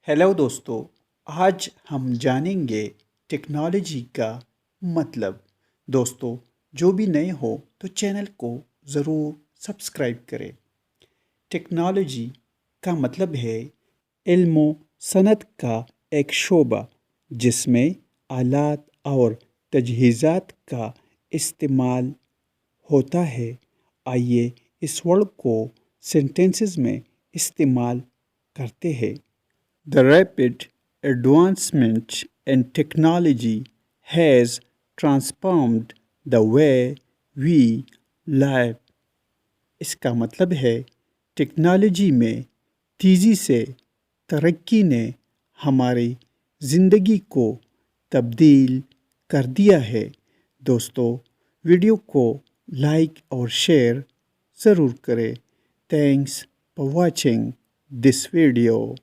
Hello دوستو، آج ہم جانیں گے ٹیکنالوجی کا مطلب۔ دوستو، جو بھی نئے ہو تو چینل کو ضرور سبسکرائب کریں۔ ٹیکنالوجی کا مطلب ہے علم و صنعت کا ایک شعبہ جس میں آلات اور تجہیزات کا استعمال ہوتا ہے۔ آئیے اس ورڈ کو سینٹینسز میں استعمال کرتے ہیں۔ The rapid advancement in technology has transformed the way we live۔ اس کا مطلب ہے ٹیکنالوجی میں تیزی سے ترقی نے ہماری زندگی کو تبدیل کر دیا ہے۔ دوستو، ویڈیو کو لائک اور شیئر ضرور کریں۔ Thanks for watching this video.